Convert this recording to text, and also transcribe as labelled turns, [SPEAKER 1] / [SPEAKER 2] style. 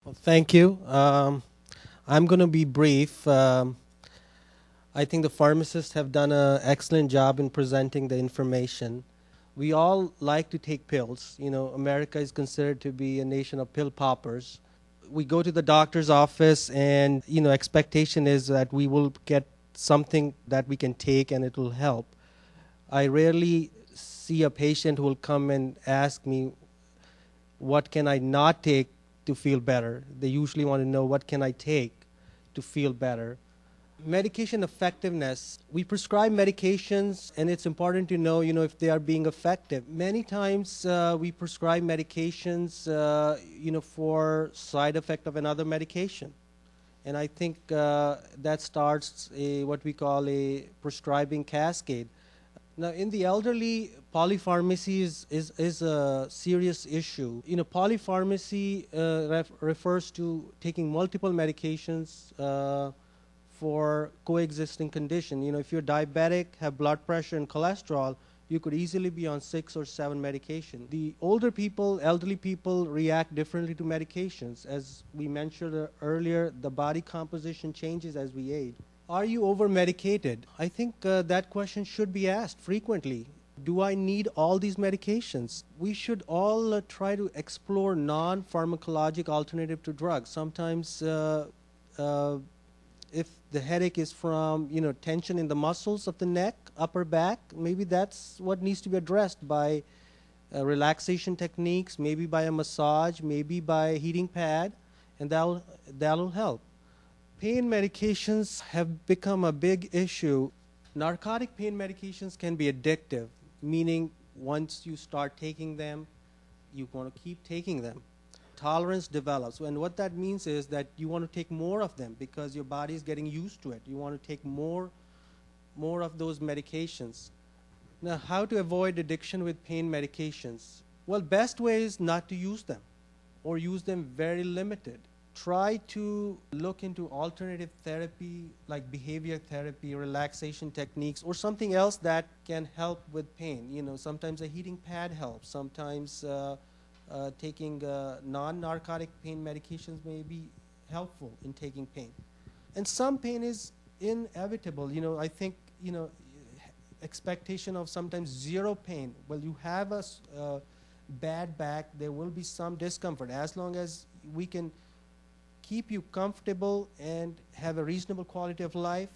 [SPEAKER 1] Well, thank you. I'm going to be brief. I think the pharmacists have done an excellent job in presenting the information. We all like to take pills. You know, America is considered to be a nation of pill poppers. We go to the doctor's office, and expectation is that we will get something that we can take, and it will help. I rarely see a patient who will come and ask me, what can I not take to feel better? They usually want to know, what can I take to feel better? Medication effectiveness. We prescribe medications, and it's important to know, if they are being effective. Many times we prescribe medications, for side effect of another medication. And I think that starts what we call a prescribing cascade. Now, in the elderly, polypharmacy is a serious issue. Polypharmacy refers to taking multiple medications for coexisting condition. If you're diabetic, have blood pressure and cholesterol, you could easily be on 6 or 7 medications. The older people, elderly people react differently to medications. As we mentioned earlier, the body composition changes as we age. Are you over medicated? I think that question should be asked frequently. Do I need all these medications? We should all try to explore non-pharmacologic alternative to drugs. Sometimes uh, if the headache is from tension in the muscles of the neck, upper back, maybe that's what needs to be addressed by relaxation techniques, maybe by a massage, maybe by a heating pad, and that'll help. Pain medications have become a big issue. Narcotic pain medications can be addictive, meaning once you start taking them, you want to keep taking them. Tolerance develops, and what that means is that you want to take more of them because your body is getting used to it. You want to take more of those medications. Now, how to avoid addiction with pain medications? Well, best way is not to use them, or use them very limited. Try to look into alternative therapy like behavior therapy, relaxation techniques, or something else that can help with pain. Sometimes a heating pad helps. Sometimes taking non-narcotic pain medications may be helpful in taking pain. And some pain is inevitable. I think, expectation of sometimes zero pain. Well, you have a bad back, there will be some discomfort. As long as we can keep you comfortable and have a reasonable quality of life,